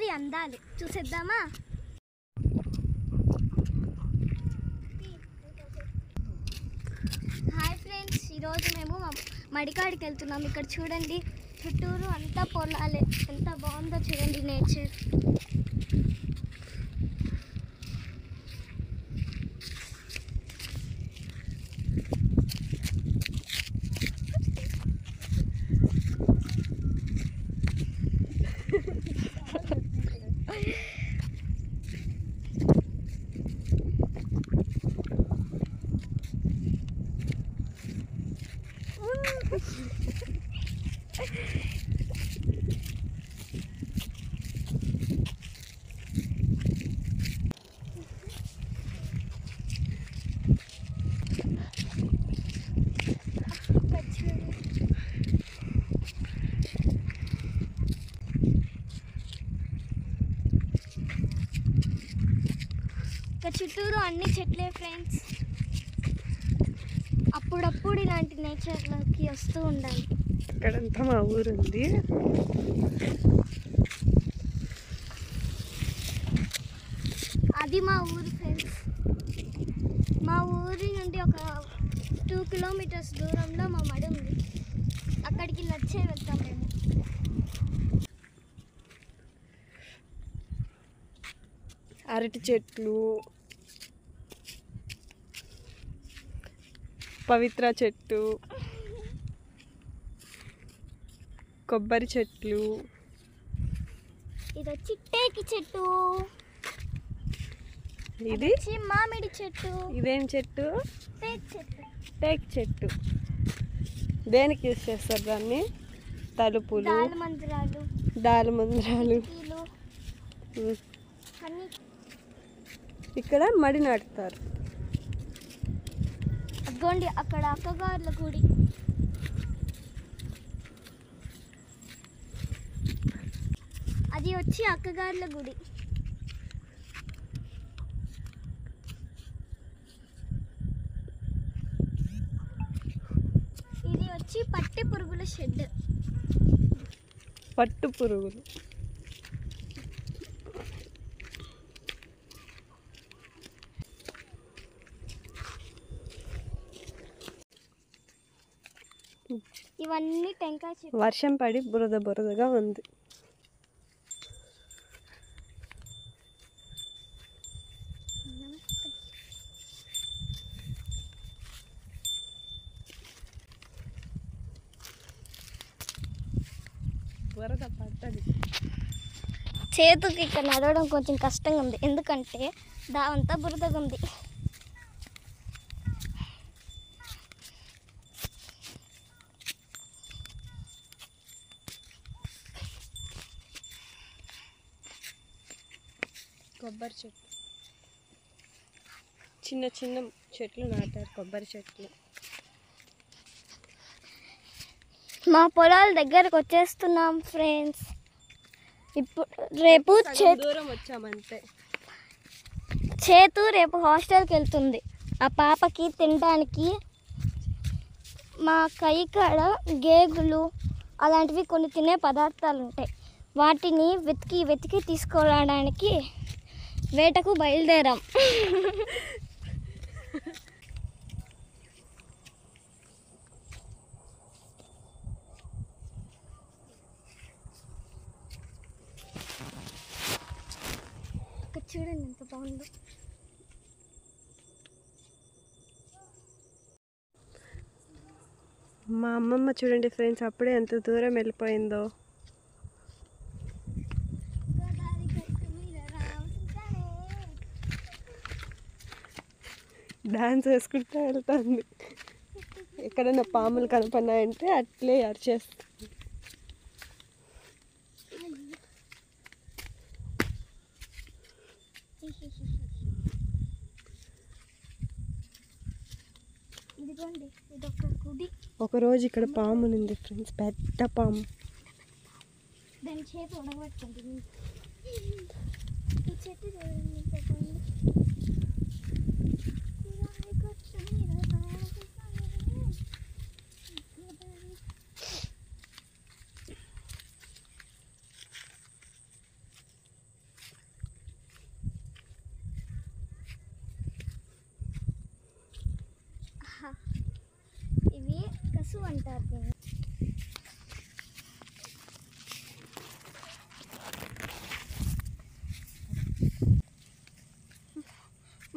పల్లెటూరి అందాలు చూసేద్దామా? హాయ్ ఫ్రెండ్స్, ఈరోజు మేము మడికాడికి వెళ్తున్నాం. ఇక్కడ చూడండి, చుట్టూరు అంతా పొలాలే. ఎంత బాగుందో చూడండి నేచర్. చుట్టూరు అన్ని చెట్లే ఫ్రెండ్స్. అప్పుడప్పుడు ఇలాంటి నేచర్లోకి వస్తూ ఉండాలి. ఇక్కడంతా మా ఊరు ఉంది. అది మా ఊరు ఫ్రెండ్స్. మా ఊరి నుండి ఒక 2 కిలోమీటర్స్ దూరంలో మా మడి ఉంది. అక్కడికి నడిచే వెళ్తాం మేము. అరటి చెట్లు, పవిత్ర చెట్టు, కొబ్బరి చెట్లు, ఇది వచ్చి టేకి చెట్టు, ఇది మామిడి చెట్టు. ఇదేం చెట్టు? టేక్ చెట్టు. టేక్ చెట్టు. దేనికి యూజ్ చేస్తారు దాన్ని? తలుపులు, దాలమందిరాలు. ఇక్కడ మడి నాటుతారు. అదిగోండి అక్కడ అక్కగారుల గుడి. అది వచ్చి అక్కగారుల గుడి. ఇది వచ్చి పట్టి పురుగుల షెడ్. పట్టు పురుగులు. ఇవన్నీ టెంకాయ చెట్లు. వర్షం పడి బురద బురదగా ఉంది. బురద పట్టది. చేతుకి ఇక్కడ నడవడం కొంచెం కష్టంగా ఉంది, ఎందుకంటే దావంతా బురదగా ఉంది. కొబ్బరి చెట్లు, చిన్న చిన్న చెట్లు నాటారు. కొబ్బరి చెట్లు. మా పొలాల దగ్గరకు వచ్చేస్తున్నాం ఫ్రెండ్స్. ఇప్పుడు రేపు దూరం వచ్చామంటే చేతు రేపు హాస్టల్కి వెళ్తుంది. ఆ పాపకి తినడానికి మా కైకాడ గేగులు అలాంటివి కొన్ని తినే పదార్థాలు ఉంటాయి. వాటిని వెతికి తీసుకురావడానికి వేటకు బయలుదేరాం. చూడండి ఎంత బాగుందో. మా అమ్మమ్మ చూడండి ఫ్రెండ్స్, అప్పుడే ఎంత దూరం వెళ్ళిపోయిందో. డాన్స్ వేసుకుంటూ వెళ్తుంది. ఎక్కడైనా పాములు కనపడినాయంటే అట్లే అరిచేస్తుంది. ఒకరోజు ఇక్కడ పాము ఉంది ఫ్రెండ్స్, పెద్ద పాము. దాని చేతి ఉడగొట్టుకుంటుంది. ఈ చెట్టు అంటారు దీన్ని.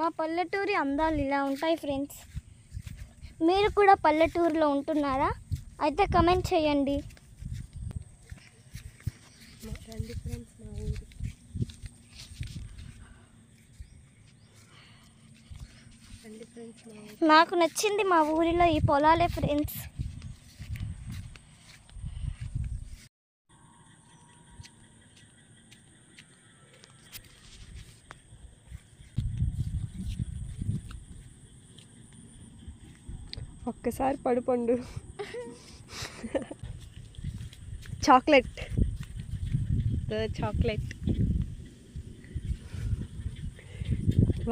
మా పల్లెటూరి అందాలు ఇలా ఉంటాయి ఫ్రెండ్స్. మీరు కూడా పల్లెటూరులో ఉంటున్నారా? అయితే కమెంట్ చేయండి. రండి ఫ్రెండ్స్ మా ఊరికి. రండి ఫ్రెండ్స్ మా ఊరికి. నాకు నచ్చింది మా ఊరిలో ఈ పొలాలే ఫ్రెండ్స్. ఒక్కసారి పడుపండు. Chocolate chocolate.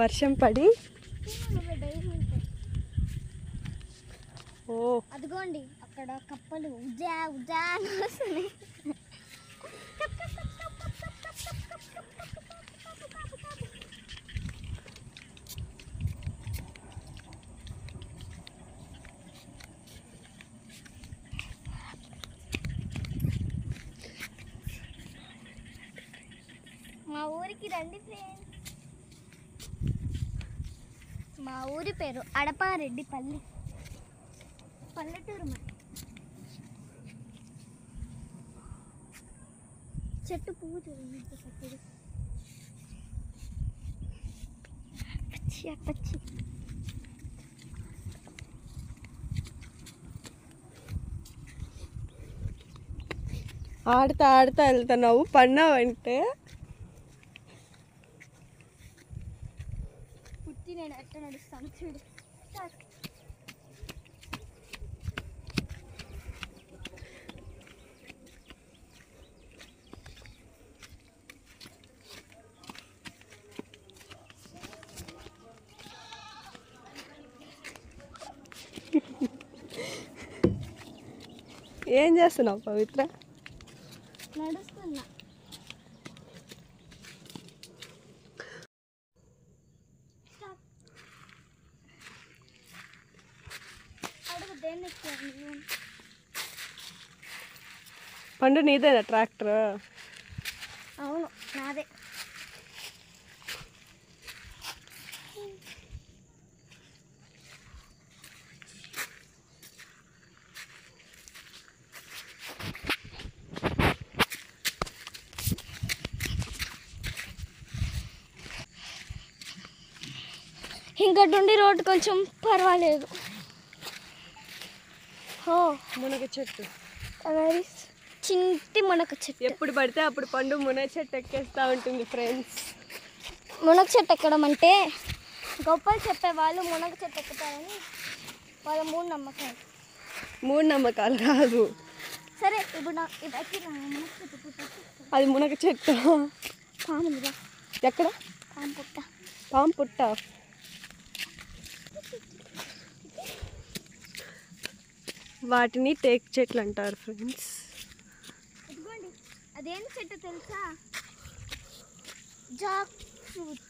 వర్షం పడి ఓ అదిగోండి అక్కడ కప్పలు ఉజా ఉజా అని వస్తున్నాయి. మా ఊరికి రండి ఫ్రెండ్స్. మా ఊరి పేరు అడపారెడ్డిపల్లి, పల్లెటూరు. మరి చెట్టు పువ్వు చూడండి, పచ్చి పచ్చి. ఆడుతా ఆడుతా వెళ్తున్నావు, పన్నావంటే పుట్టి నేను ఎట్ట నడుస్తాను చూడు. ఏం చేస్తున్నావు పవిత్ర? నడుస్తున్నా. అడుగు దేన్ని ఎక్కాను? పండు నీదేనా ట్రాక్టర్? అవును నాదే. ఇంకటుండి రోడ్డు కొంచెం పర్వాలేదు. ఓ మునగ చెట్టు, చింటి మునగ చెట్టు. ఎప్పుడు పడితే అప్పుడు పండు మునగ చెట్టు ఎక్కేస్తూ ఉంటుంది ఫ్రెండ్స్. మునగ చెట్టు ఎక్కడం అంటే గొప్పలు చెప్పేవాళ్ళు మునగ చెట్టు ఎక్కుతారని వాళ్ళ మూఢనమ్మకాలు. మూఢనమ్మకాలు కాదు. సరే ఇప్పుడు మునగ చెట్టు. అది మునగ చెట్టు. పాములుగా ఎక్కడ? పాము పుట్ట. పాము పుట్ట. వాటిని టేక్ చెట్లు అంటారు ఫ్రెండ్స్. ఇదిగోండి అదేం చెట్టు తెలుసా? Jackfruit.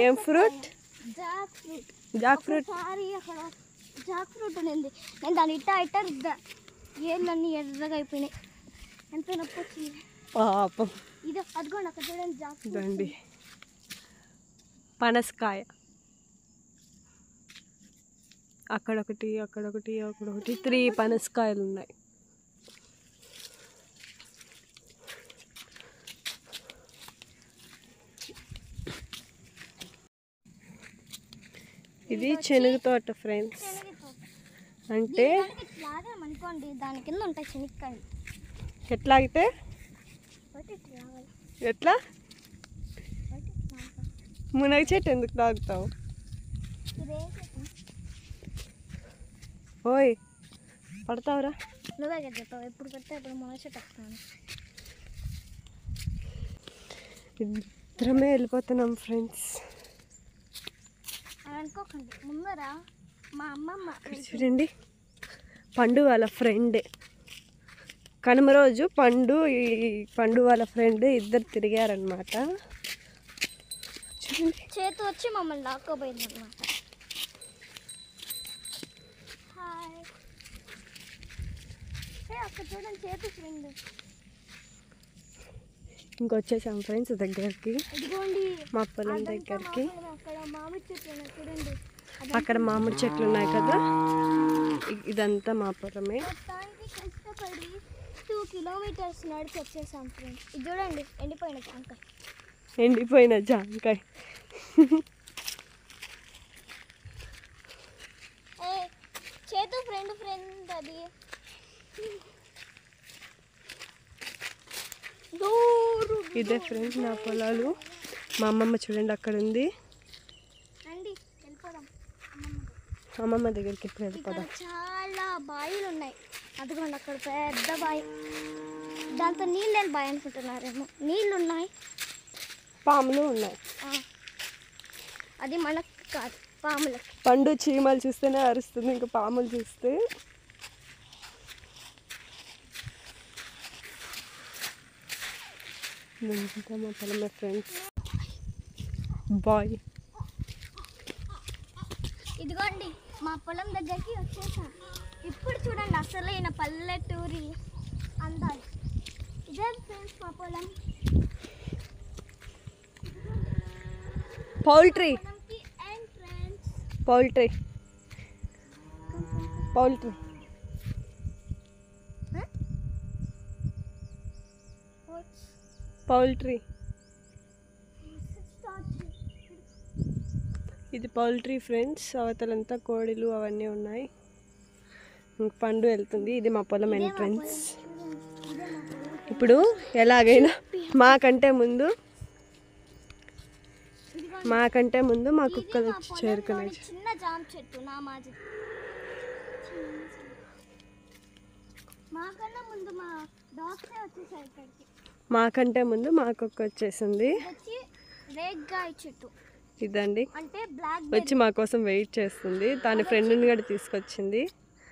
ఏం fruit? Jackfruit. Jackfruit. ఒకసారి అక్కడ జాక్ ఫ్రూట్ ఉంది. నేను దాన్ని ఇట్టా రుద్దా, ఏళ్ళన్నీ ఎర్రగా అయిపోయినాయి. ఎంత నొప్పి వచ్చింది పాపం. ఇది అదిగోండి అక్కడ చూడండి జాక్ ఫ్రూట్. ఇదండి పనసకాయ. అక్కడొకటి అక్కడొకటి అక్కడొకటి 3 పనసకాయలు ఉన్నాయి. ఇది శనగ తోట ఫ్రెండ్స్. అంటే అనుకోండి దాని కింద ఉంటాయి శనక్కాయలు. ఎట్లాగితే ఎట్లా? మునగ చెట్టు ఎందుకు తాగుతావు? ఓయ్ పడతావురా. నువ్వే చెప్తావు ఎప్పుడు పడితే ఇప్పుడు మునగ చెట్టు ఎక్కుతాను. ఇద్దరమే వెళ్ళిపోతున్నాం ఫ్రెండ్స్. అని అనుకోకండి, ముందరా మా అమ్మమ్మ. చూడండి పండు వాళ్ళ ఫ్రెండ్. కనుమ రోజు పండు వాళ్ళ ఫ్రెండ్ ఇద్దరు తిరిగారనమాట. చూడండి చేతు వచ్చి మమ్మల్ని లాక్కోపోయింది అనమాట. హాయ్ అక్కడ చూడండి చేతి ఫ్రెండ్. ఇంకొచ్చేసాం ఫ్రెండ్స్ దగ్గరికి, ఇదిగోండి మా పొలం దగ్గరికి. అక్కడ మామిడి చెట్లు ఉన్నాయి చూడండి. అక్కడ మామిడి చెట్లు ఉన్నాయి కదా, ఇదంతా మా పొలమే. మొత్తానికి కష్టపడి 2 కిలోమీటర్స్ నడిచి వచ్చేసాం ఫ్రెండ్స్. ఇది చూడండి ఎండిపోయిన జాంకాయ. ఎండిపోయిన జాంకాయ. చేతు ఫ్రెండ్ అది. ఇదే ఫ్రెండ్స్ నా పొలాలు. మా అమ్మమ్మ చూడండి అక్కడ ఉంది. అండి వెళ్ళిపోదాం అమ్మమ్మ దగ్గరికి ఇప్పుడు వెళ్ళిపోదాం. చాలా బాయిలు ఉన్నాయి. అదిగోండి అక్కడ పెద్ద బావి, దాంతో నీళ్ళు లేని బావి అనుకుంటున్నారేమో. నీళ్ళు ఉన్నాయి, పాములు ఉన్నాయి. అది మనకు కాదు, పాములకి. పండు చీమలు చూస్తేనే అరుస్తుంది, ఇంకా పాములు చూస్తే. మా పొలమే ఫ్రెండ్స్. బాయ్. ఇదిగోండి మా పొలం దగ్గరికి వచ్చేసాం. ఇప్పుడు చూడండి అసలైన పల్లెటూరి అందాలు. ఇదే ఫ్రెండ్స్ మా పొలం. Poultry entrance. Poultry poultry poultry ఇది పౌల్ట్రీ ఫ్రెండ్స్. అవతలంతా కోడిలు అవన్నీ ఉన్నాయి. ఇంక పండు వెళ్తుంది. ఇది మా పొలం ఎంట్రన్స్. ఇప్పుడు ఎలాగైనా మాకంటే ముందు మా కుక్కలు వచ్చి చేరుకున్నాయి. చిన్న జామ చెట్టు నా మాది. మాకన్నా ముందు మా డాగ్సే వచ్చేసాయి ఇక్కడికి. మాకంటే ముందు మా కుక్క వచ్చేసింది. వచ్చి రేగ్గాయ చెట్టు ఇదండి అంటే బ్లాక్ వచ్చి మా కోసం వెయిట్ చేస్తుంది. తన ఫ్రెండ్ని కూడా తీసుకొచ్చింది.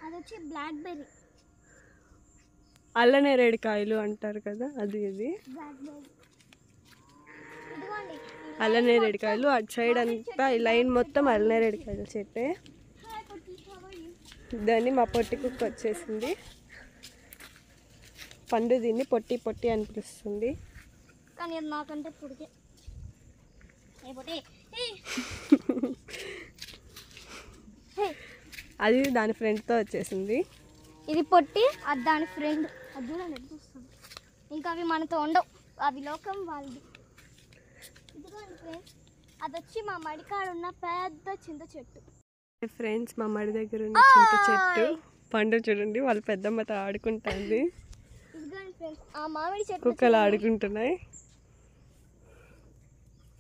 అది వచ్చి బ్లాక్ బెర్రీ, అల్లనేరేడు కాయలు అంటారు కదా, అది ఇది బ్లాక్ బెర్రీ. ఇదిగోండి అల్లనేరేడు కాయలు. అటు సైడ్ అంతా ఈ లైన్ మొత్తం అల్లనేరేడు కాయలు చెట్టే. దాన్ని మా పొట్టి కుక్క వచ్చేసింది. పండు దీన్ని పొట్టి పొట్టి అని పిలుస్తుంది. కానీ అది నాకంటే పొడిగే. అది దాని ఫ్రెండ్తో వచ్చేసింది. ఇది పొట్టి, అది దాని ఫ్రెండ్. అది చూడండి ఎప్పుడు వస్తుంది. ఇంకా అవి మనతో ఉండవు, అవి లోకం వాళ్ళది. ఇదిగోండి ఫ్రెండ్స్, అది వచ్చి మా మడికాడ ఉన్న పెద్ద చింత చెట్టు. ఫ్రెండ్స్ మా మడి దగ్గర ఉన్న చింత చెట్టు. పండు చూడండి వాళ్ళ పెద్దమ్మతో ఆడుకుంటుంది. ఇదిగోండి ఫ్రెండ్స్, ఆ మామిడి చెట్టు కుక్కలు ఆడుకుంటున్నాయి.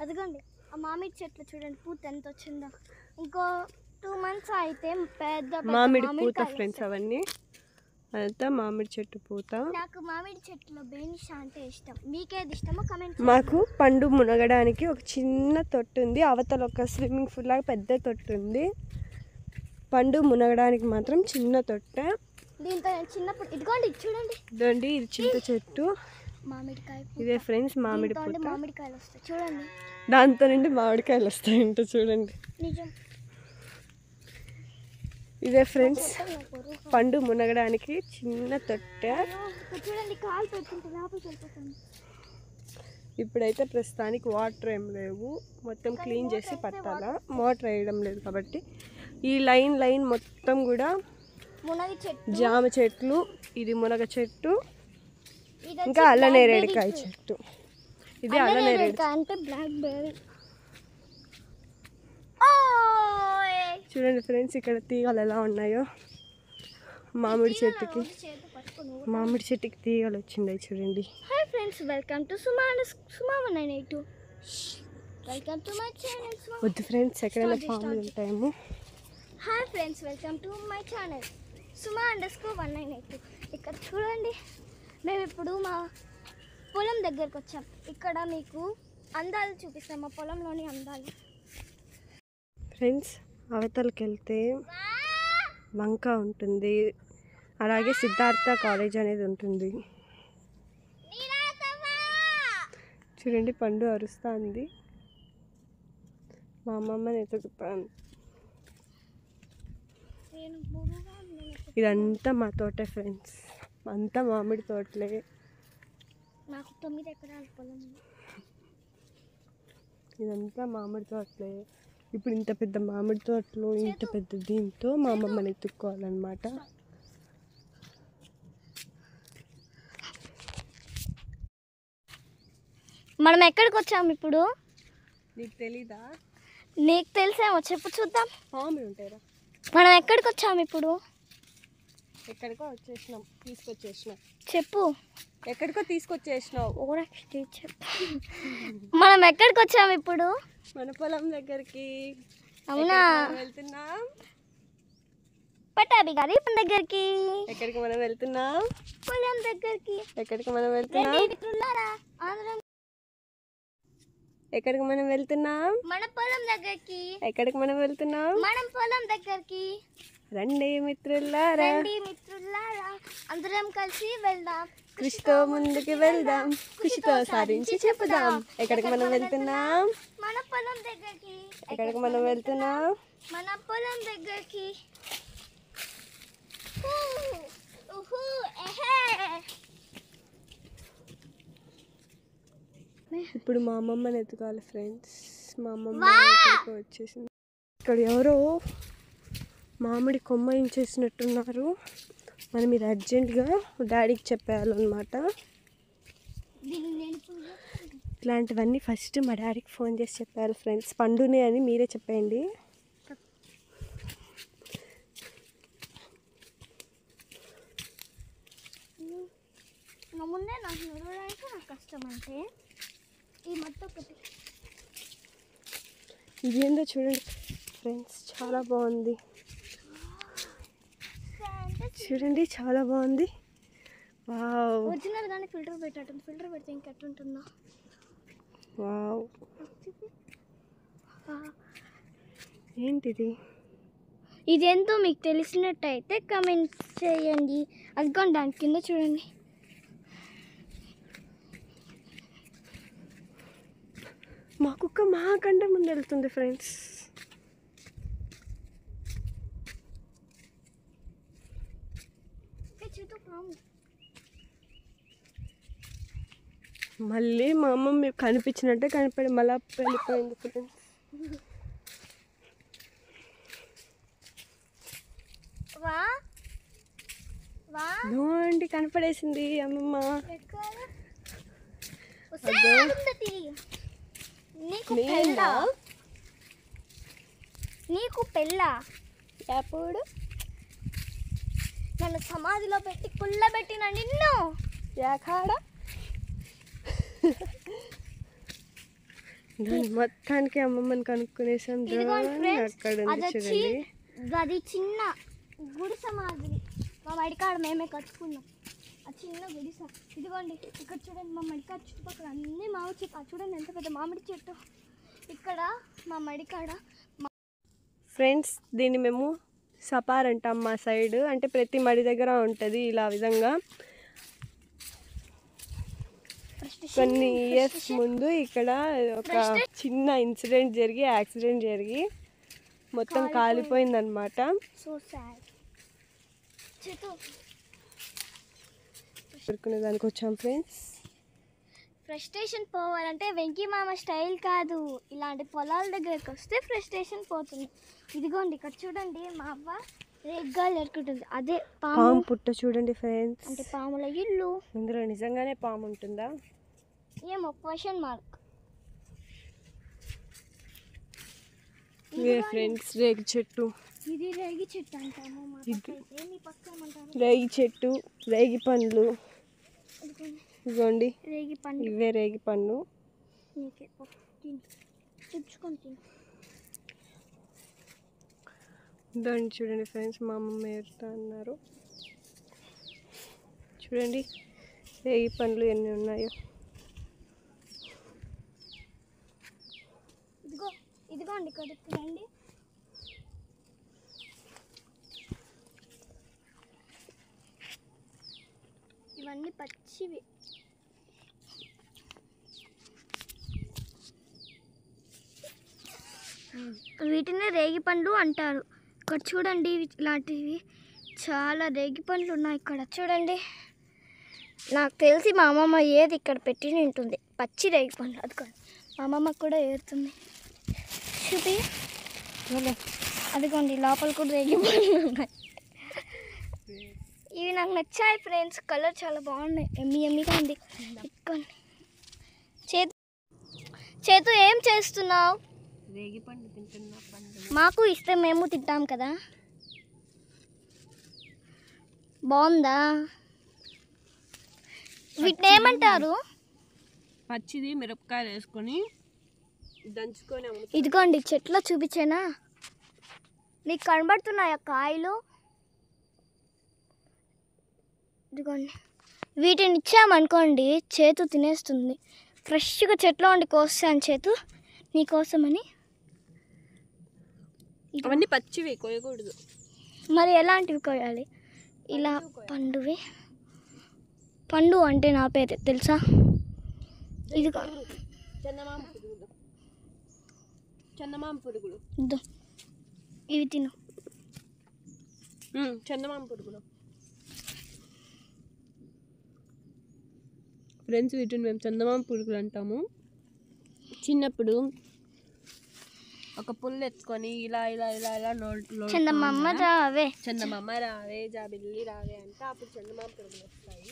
అదిగోండి ఆ మామిడి చెట్లు చూడండి పూత ఎంత వచ్చిందో. ఇంకో 2 months అయితే పెద్ద మామిడి పూత ఫ్రెండ్స్. అవన్నీ అదంతా మామిడి చెట్టు పూత. నాకు మామిడి చెట్టులో బేనిషా అంటే ఇష్టం. మీకేది ఇష్టమో కమెంట్. మాకు పండు మునగడానికి ఒక చిన్న తొట్టు ఉంది. అవతల ఒక స్విమ్మింగ్ పూల్ లాగా పెద్ద తొట్టు ఉంది. పండు మునగడానికి మాత్రం చిన్న తొట్టె. దీంతో చిన్నప్పుడు ఇదిగోండి చూడండి. ఇదండి ఇది చింత చెట్టు. మామిడికాయ ఇదే ఫ్రెండ్స్ మామిడి పూత. మామిడికాయలు వస్తాయి చూడండి. దాంతో నుండి మామిడికాయలు వస్తాయంట చూడండి. నిజం. ఇదే ఫ్రెండ్స్ పండు మునగడానికి చిన్న తొట్టె. చూడండి కాలు పెట్టుకుంటే లోపలికి వెళ్ళిపోతుంది. ఇప్పుడైతే ప్రస్తుతానికి వాటర్ ఏం లేవు, మొత్తం క్లీన్ చేసి పట్టాలా. మోటార్ వేయడం లేదు కాబట్టి ఈ లైన్ మొత్తం కూడా మునగ చెట్టు, జామ చెట్లు, ఇది మునగ చెట్టు, ఇంకా అల్లనేరేడుకాయ చెట్టు. ఇది అల్లనేరేడు అంటే బ్లాక్ బెర్రీ. చూడండి ఫ్రెండ్స్ ఇక్కడ తీగలు ఎలా ఉన్నాయో. మామిడి చెట్టుకి తీగలు వచ్చింది చూడండి. హాయ్ ఫ్రెండ్స్, వెల్కమ్ టు సుమా192. Welcome to my channel. వద్దు ఫ్రెండ్స్ ఎక్కడైనా పాములు ఉంటాయేమో. Hi friends, welcome to my channel సుమా_192. ఇక్కడ చూడండి, మేము ఇప్పుడు మా పొలం దగ్గరకు వచ్చాం. ఇక్కడ మీకు అందాలు చూపిస్తాం, మా పొలంలోని అందాలు. ఫ్రెండ్స్ అవతలకి వెళ్తే వంక ఉంటుంది, అలాగే సిద్ధార్థ కాలేజ్ అనేది ఉంటుంది. చూడండి పండు అరుస్తుంది, మా అమ్మమ్మని ఎతుకుతాను. ఇదంతా మా తోట ఫ్రెండ్స్. అంతా మామిడి తోటలే. నాకు 9 ఎకరాల పొలం ఉంది. ఇదంతా మామిడి తోటలే. ఇప్పుడు ఇంత పెద్ద మామిడి తోటలో ఇంత పెద్ద దీంతో మా అమ్మమ్మని ఎత్తుక్కోవాలన్నమాట. మనం ఎక్కడికి వచ్చాము ఇప్పుడు? నీకు తెలీదా? నీకు తెలిసేమో, చెప్పు చూద్దాం. పాములు ఉంటాయిరా. మనం ఎక్కడికి వచ్చాము ఇప్పుడు? ఎక్కడికో వచ్చేసినాం, తీసుకొచ్చేసినాం. చెప్పు. ఎక్కడికో తీసుకొచ్చేసినావు. చెప్పు. మనం ఎక్కడికి వచ్చాము ఇప్పుడు? మన పొలం దగ్గరికి. అవునా? వెళ్తున్నాం పటాబి గారి దగ్గరికి. ఎక్కడికి మనం వెళ్తున్నాం? పొలం దగ్గరికి. ఎక్కడికి మనం వెళ్తున్నాం? ఎక్కడికి మనం వెళ్తున్నాం? మన పొలం దగ్గరికి. ఎక్కడికి మనం వెళ్తున్నాం? మనం పొలం దగ్గరికి. రండి మిత్రులారా, రండి మిత్రులారా, అందరం కలిసి వెళ్దాం, కృషితో ముందుకు వెళ్దాం, కృషితో సాధించి చెప్పుదాం. ఎక్కడికి మనం వెళ్తున్నాం? మన పొలం దగ్గరికి. ఎక్కడికి మనం వెళ్తున్నాం? మన పొలం దగ్గరికి. ఇప్పుడు మా అమ్మమ్మని ఎత్తుకోవాలి ఫ్రెండ్స్. మా అమ్మమ్మ ఇక్కడికి వచ్చేసింది. ఇక్కడ ఎవరో మామిడి కొమ్మ ఇంచేసినట్టున్నారు. మనం ఇది అర్జెంటుగా డాడీకి చెప్పేయాలన్నమాట. ఇట్లాంటివన్నీ ఫస్ట్ మా డాడీకి ఫోన్ చేసి చెప్పాలి ఫ్రెండ్స్. పండునే అని మీరే చెప్పేయండి. ముందే నాకు నడవడానికి నాకు కష్టం అంటే ఈ మట్టి ఒకటి. ఇదేందో చూడండి ఫ్రెండ్స్, చాలా బాగుంది. చూడండి చాలా బాగుంది. వావ్, ఒరిజినల్ గానే ఫిల్టర్ పెట్టాడు. ఫిల్టర్ పెడితే ఇంకెట్టుంటుందో. వావ్, ఏంటిది? ఇదేంతో మీకు తెలిసినట్టయితే కమెంట్ చేయండి. అదిగోండి దాని కింద చూడండి. మా కుక్క మా కంటే ముందు వెళ్తుంది ఫ్రెండ్స్. మళ్ళీ మా అమ్మ మీకు కనిపించినట్టే కనిపడి మళ్ళీ వెళ్ళిపోయింది ఫ్రెండ్స్. నోండి కనపడేసింది అమ్మమ్మ. నీకు పెళ్ళ ఎప్పుడు? నన్ను సమాధిలో పెట్టి కుళ్ళబెట్టిన నిన్ను యాకాడ మొత్తానికి అమ్మమ్మని కనుక్కునేసాం. అక్కడ చూడండి, అది చిన్న గుడిసె మాదిరి మా మడికాడ మేమే కట్టుకున్నాం. ఆ చిన్న గుడిసె ఇదిగోండి. ఇక్కడ చూడండి, మా మడికాడ చుట్టుపక్కల అన్ని మామిడి చెట్టు. చూడండి ఎంత పెద్ద మామిడి చెట్టు. ఇక్కడ మా మడికాడ ఫ్రెండ్స్. దీన్ని మేము సపార్ అంటాం మా సైడ్. అంటే ప్రతి మడి దగ్గర ఉంటుంది ఇలా విధంగా. కొన్ని ఇయర్స్ ముందు ఇక్కడ ఒక చిన్న ఇన్సిడెంట్ జరిగి, యాక్సిడెంట్ జరిగి మొత్తం కాలిపోయిందనమాట. దానికి వచ్చాం ఫ్రెండ్స్. ఫ్రస్ట్రేషన్ పోవాలంటే వెంకీ మామ స్టైల్ కాదు, ఇలాంటి పొలాల దగ్గరికి వస్తే ఫ్రస్ట్రేషన్ పోతుంది. ఇదిగోండి ఇక్కడ చూడండి, మా అవ్వ రేగ్గాలు ఎరుకుంటుంది. అదే పాము పుట్ట చూడండి ఫ్రెండ్స్. అంటే పాముల ఇల్లు. ఇందులో నిజంగానే పాము ఉంటుందా? ఏమో క్వశ్చన్ మార్క్. ఇదే ఫ్రెండ్స్ రేగి చెట్టు. ఇది రేగి చెట్టు అంటాము. మీ పక్కన రేగి చెట్టు, రేగి పండ్లు. ఇదిగోండి రేగి పండు. ఇవే రేగి పండు. దాన్ని చూడండి ఫ్రెండ్స్, మా అమ్మమ్మ ఏరుతా అన్నారు. చూడండి రేగి పండ్లు ఎన్ని ఉన్నాయో. ఇదిగోండి ఇక్కడ రండి. ఇవన్నీ పచ్చివి. వీటిని రేగి పండ్లు అంటారు. ఇక్కడ చూడండి ఇలాంటివి చాలా రేగి పండ్లు ఉన్నాయి. ఇక్కడ చూడండి నాకు తెలిసి మా అమ్మమ్మ ఏది ఇక్కడ పెట్టి ఉంటుంది పచ్చి రేగి పండు. అది కాదు మా అమ్మమ్మ కూడా ఏరుతుంది. చూపి అదిగోండి లోపల కూడా రేగి పండ్లు ఉన్నాయి. ఇవి నాకు నచ్చాయి ఫ్రెండ్స్. కలర్ చాలా బాగున్నాయి. ఎమ్మిగా ఉంది. ఇక్కడి చేతు ఏం చేస్తున్నావు? రేగి పండు తింటున్నా. మాకు ఇస్తే మేము తింటాం కదా. బాగుందా? వీటిని ఏమంటారు? పచ్చిది మిరపకాయలు వేసుకొని దంచుకొని. ఇదిగోండి చెట్లో చూపించేనా? నీకు కనబడుతున్నాయా కాయలు? ఇదిగోండి. వీటిని ఇచ్చామనుకోండి చేతు తినేస్తుంది. ఫ్రెష్గా చెట్లో ఉండి కోస్తాను చేతు నీకోసమని. అవన్నీ పచ్చివి కోయకూడదు. మరి ఎలాంటివి కోయాలి? ఇలా పండువి. పండు అంటే నా పేరు తెలుసా? ఇదిగో చందమామ పురుగులు. ఇవి తిను. చందమామ పురుగులు ఫ్రెండ్స్. వీటిని మేము చందమామ పురుగులు అంటాము. చిన్నప్పుడు ఒక పుల్లు ఎత్తుకొని ఇలా ఇలా ఇలా ఇలా చందమామ రావే, చందమామ రావే, జాబిల్లి రావే అంటే అప్పుడు చందమామ పురుగులు వస్తాయి.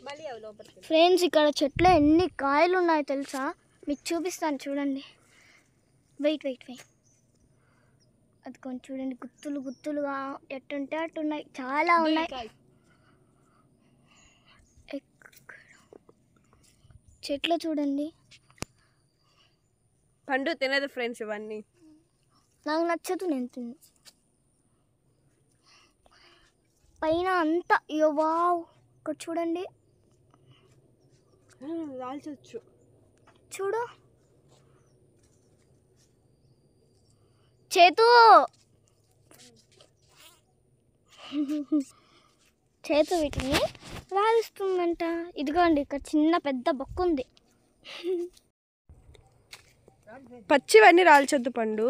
మళ్ళీ అవి లోపలికి. ఫ్రెండ్స్ ఇక్కడ చెట్లో ఎన్ని కాయలు ఉన్నాయో తెలుసా? మీకు చూపిస్తాను చూడండి. వెయిట్ అది కొంచెం చూడండి. గుత్తులుగా ఎట్టుంటే అట్టున్నాయి. చాలా ఉన్నాయి. చెట్లు చూడండి. పండు తినదు ఫ్రెండ్స్ ఇవన్నీ. నాకు నచ్చదు, నేను తిన్ను. పైన అంతా వావ్. ఇక్కడ చూడండి. రాల్చొచ్చు చూడు. చేతు వీటిని రాలుస్తుందంట. ఇదిగోండి ఇక్కడ చిన్న పెద్ద బొక్క ఉంది. పచ్చివన్నీ రాల్చొద్దు పండు.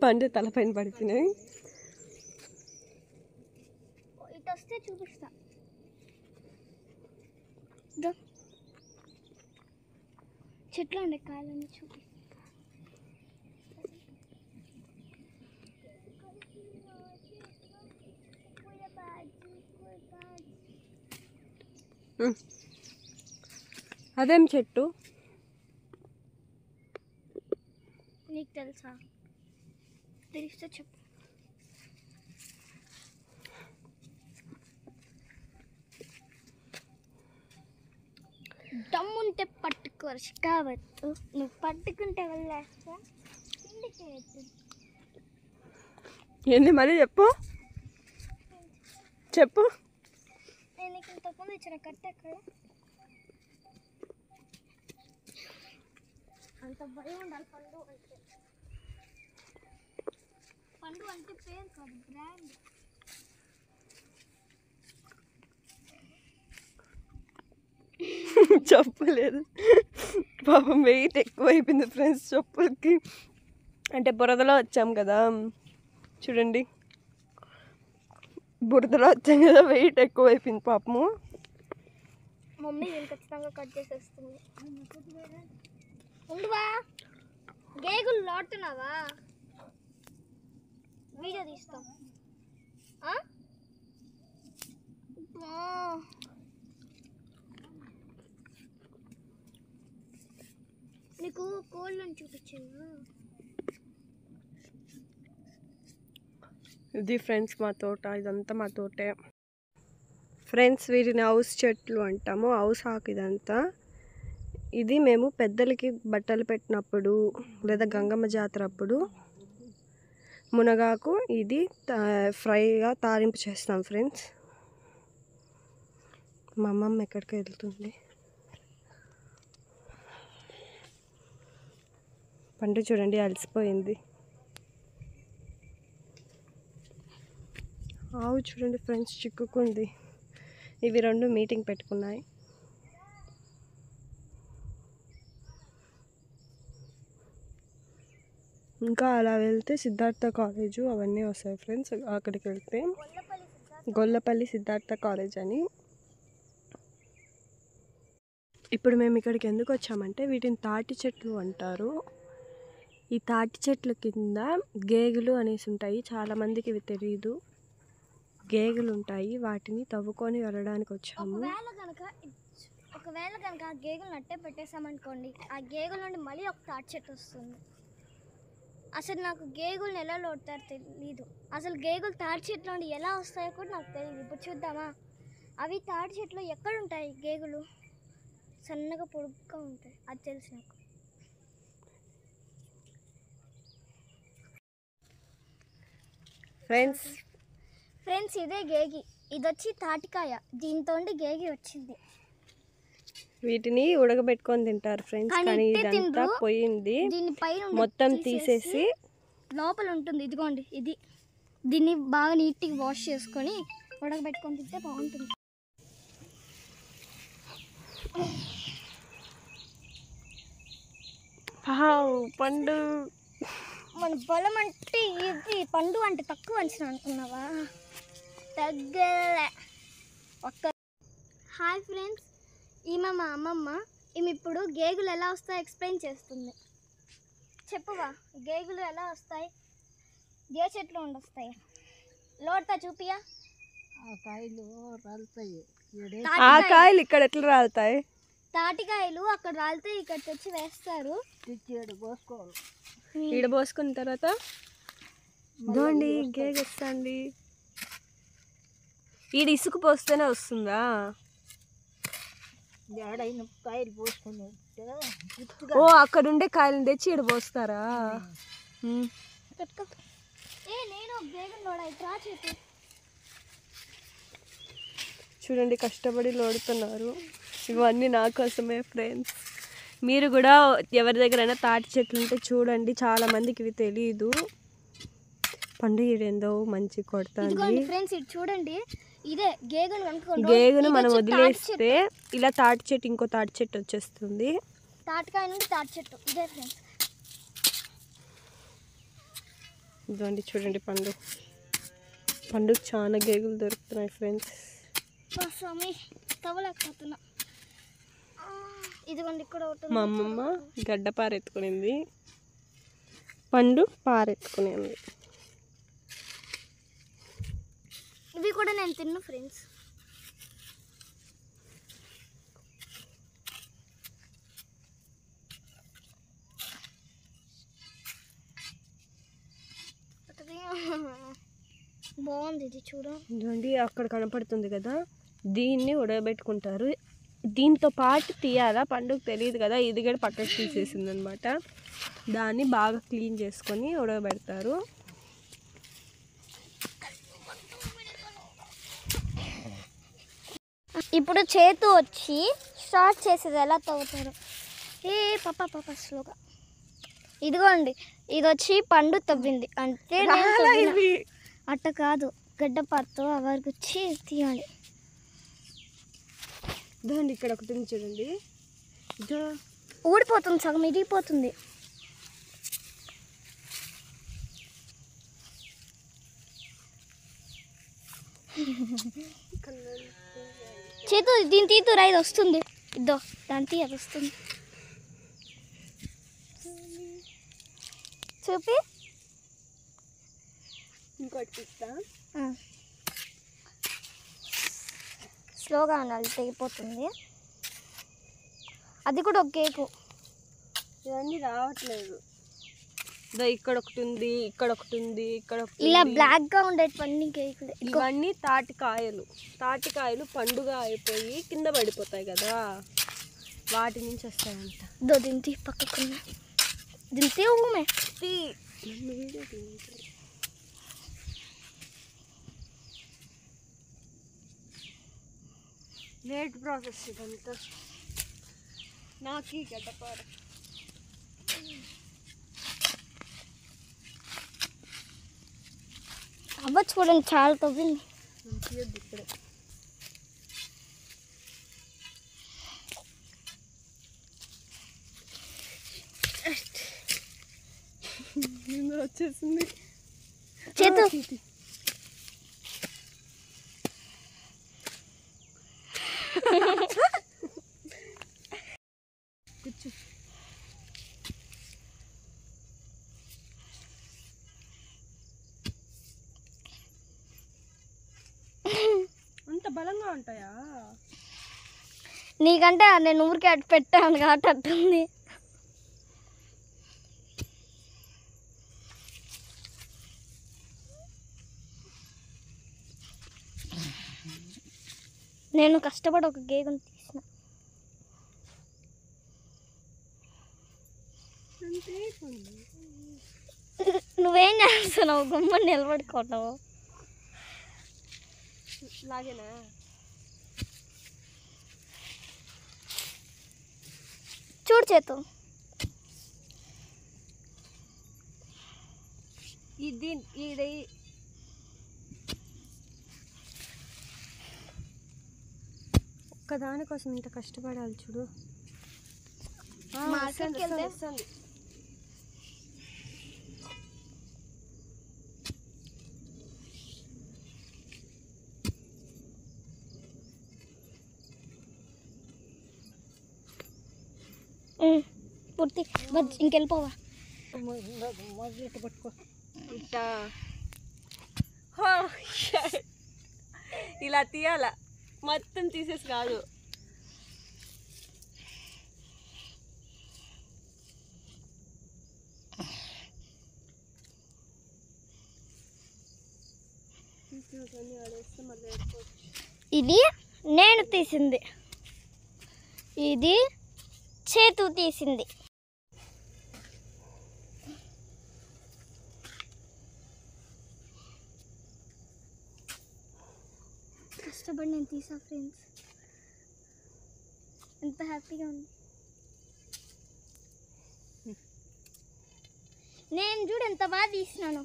పండు తలపైన పడిపోయినాయి. ఇటు వస్తే చూపిస్తా. చెట్లు ఉండే కాయలన్నీ చూపిస్తా. అదేం చెట్టు? నీకు తెలుసా? తెలిస్తే చెప్పు. దమ్ముంటే పట్టుకోవచ్చు కావచ్చు. నువ్వు పట్టుకుంటే వెళ్ళేస్తా. ఏంది మరి చెప్పు. నేను నీకు ఇంతకుముందు ఇచ్చిన కట్ట ఎక్కడ? అంత భయం ఉండాలి పండు అంటే పేరు కాదు, బ్రాండ్. చెప్పలేదు పాపం. వెయిట్ ఎక్కువ అయిపోయింది ఫ్రెండ్స్ చెప్పులకి. అంటే బురదలో వచ్చాం కదా చూడండి. బురదలో వచ్చాం కదా, వెయిట్ ఎక్కువ అయిపోయింది పాపము. మమ్మీ నేను ఖచ్చితంగా కట్ చేసేస్తుంది. ఉండువా, గేగులు లాడుతున్నావా? వీడియో తీస్తాం. నీకు కోళ్ళని చూపించాను. ఇది ఫ్రెండ్స్ మా తోట. ఇదంతా మా తోటే ఫ్రెండ్స్. వీటిని హౌస్ చెట్లు అంటాము. హౌస్ ఆకు ఇదంతా. ఇది మేము పెద్దలకి బట్టలు పెట్టినప్పుడు లేదా గంగమ్మ జాతర అప్పుడు మునగాకు ఇది ఫ్రైగా తాలింపు చేస్తాం ఫ్రెండ్స్. మా అమ్మమ్మ ఎక్కడికి వెళ్తుంది. పండు చూడండి అలసిపోయింది. ఆవు చూడండి ఫ్రెండ్స్ చిక్కుకుంది. ఇవి రెండు మీటింగ్ పెట్టుకున్నాయి. ఇంకా అలా వెళ్తే సిద్ధార్థ కాలేజు అవన్నీ వస్తాయి ఫ్రెండ్స్. అక్కడికి వెళ్తే గొల్లపల్లి సిద్ధార్థ కాలేజ్ అని. ఇప్పుడు మేము ఇక్కడికి ఎందుకు వచ్చామంటే వీటిని తాటి చెట్లు అంటారు. ఈ తాటి చెట్ల కింద గేగులు అనేసి ఉంటాయి. చాలామందికి ఇవి తెలియదు. గేగులు ఉంటాయి, వాటిని తవ్వుకొని వెళ్ళడానికి వచ్చాము. ఒకవేళ కనుక ఆ గేగులు నట్టే పెట్టేసామనుకోండి, ఆ గేగుల నుండి మళ్ళీ ఒక తాటి చెట్టు వస్తుంది. అసలు నాకు గేగులను ఎలా లోడతారో తెలీదు. అసలు గేగులు తాటి చెట్ల నుండి ఎలా వస్తాయో కూడా నాకు తెలియదు. ఇప్పుడు చూద్దామా? అవి తాటి చెట్లు ఎక్కడ ఉంటాయి? గేగులు సన్నగా పొడుగ్గా ఉంటాయి, అది తెలుసు నాకు. ఫ్రెండ్స్ ఇదే గేగి. ఇది వచ్చి తాటికాయ, దీంతో గేగి వచ్చింది. వీటిని ఉడకబెట్టుకొని తింటారు ఫ్రెండ్స్, కానీ ఇదంతా పోయింది. మొత్తం తీసేసి లోపల ఉంటుంది. ఇదిగోండి, ఇది దీన్ని బాగా నీట్గా వాష్ చేసుకొని ఉడకబెట్టుకొని తింటే బాగుంటుంది. పండు మన పొలం అంటే ఇది, పండు అంటే తక్కువ అంచనా అనుకున్నావా? తగ్గలే ఒక్క. హాయ్ ఫ్రెండ్స్, ఈమె మా అమ్మమ్మ. ఈమె ఇప్పుడు గేగులు ఎలా వస్తాయో ఎక్స్ప్లెయిన్ చేస్తుంది. చెప్పువా, గేగులు ఎలా వస్తాయి? ఏ చెట్లు ఉండి వస్తాయి? లోడ్తా చూపియా. ఆ కాయలు ఇక్కడ ఎట్లా రాలుతాయి? తాటికాయలు అక్కడ రాలితే ఇక్కడ తెచ్చి వేస్తారు. ఈడ పోసుకున్న తర్వాత దోండి గేగ వస్తుంది. ఈడ ఇసుక పోస్తేనే వస్తుందా? ఓ, అక్కడ ఉండే కాయలను తెచ్చి ఈడ పోస్తారా? చూడండి, కష్టపడి లోడుతున్నారు. ఇవన్నీ నా కోసమే ఫ్రెండ్స్. మీరు కూడా ఎవరి దగ్గరైనా తాటి చెట్లు ఉంటే చూడండి, చాలా మందికి ఇవి తెలియదు. పండు ఈడేందో మంచి కొడుతుంది ఫ్రెండ్స్. ఇది చూడండి, ఇదే గేగును మనం వదిలేస్తే ఇలా తాటి చెట్టు, ఇంకో తాటి చెట్టు వచ్చేస్తుంది. తాటికాయ నుండి తాటి చెట్టు ఇదే ఫ్రెండ్స్. ఇదండి చూడండి, పండుగ చాలా గేగులు దొరుకుతున్నాయి ఫ్రెండ్స్. తవ్వలేకపోతున్నా. ఇదిగోండి, ఇక్కడ మా అమ్మమ్మ గడ్డ పారెత్తుకునింది, పండు పారెత్తుకునేది. ఇవి కూడా నేను తిన్నా ఫ్రెండ్స్. బాగుంది ఇది చూడండి. అక్కడ కనపడుతుంది కదా, దీన్ని ఉడకబెట్టుకుంటారు. దీంతో పాటు తీయాలా, పండుగ తెలియదు కదా, ఇది కూడా పక్కకు తీసేసింది అనమాట. దాన్ని బాగా క్లీన్ చేసుకొని ఉడకబెడతారు. ఇప్పుడు చేతు వచ్చి స్టార్ట్ చేసేది ఎలా తవ్వుతారు. పాప స్లోగా. ఇదిగోండి, ఇది వచ్చి పండు తవ్వింది అంటే అట్ట కాదు, గడ్డపారతో అవరికి వచ్చి తీయాలి. దాన్ని ఇక్కడ ఒకటి చూడండి, ఊడిపోతుంది, సగం ఇరిగిపోతుంది. చేతు దీని తీతు రైదు వస్తుంది. ఇద్దో దాని తీ, అది వస్తుంది. చూపి ఇంకోటి స్లోగా ఉండాలి, తెగిపోతుంది. అది కూడా ఒక కేకు. ఇవన్నీ రావట్లేదు. ఇక్కడ ఒకటి ఉంది, ఇక్కడ ఒకటి ఉంది, ఇక్కడ ఇలా బ్లాక్ గా ఉండేటువంటి కేకులు. ఇవన్నీ తాటికాయలు పండుగ అయిపోయి కింద పడిపోతాయి కదా, వాటి నుంచి వస్తాయంట. దింతి పక్కకు దింతే ఊమే లేట్ ప్రాసెస్ ఇదంతా. నాకు ఈ గడ్డపార అవ్వ చూడండి, చాలా తవ్వింది. ఇప్పుడే వచ్చేసింది. చేతు కూర్చో. అంత బలంగా ఉంటాయా? నీకంటే నేను ఊరికే అటు పెట్టాను కాబట్టి అట్టుంది. నేను కష్టపడి ఒక గేగును తీసిన. నువ్వేం చేస్తున్నావు? గుమ్మని నిలబడుకోవటం లాగేనా? చూడు చేతు. ఇది ఒక్కదానికోసం ఇంత కష్టపడాలి చూడు. మార్కెట్కి వెళ్తే వస్తుంది. పూర్తి ఇంకెళ్ళిపోవా. పట్టుకో ఇట్టా. ఇలా తీయాల, మొత్తం తీసేసి కాదు. ఇది నేను తీసింది, ఇది చేతు తీసింది. కష్టపడి నేను తీసా ఫ్రెండ్స్. ఎంత హ్యాపీగా ఉంది. నేను చూడు ఎంత బాగా తీసినాను.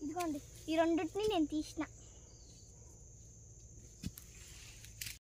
ఇదిగోండి ఈ రెండింటిని నేను తీసిన.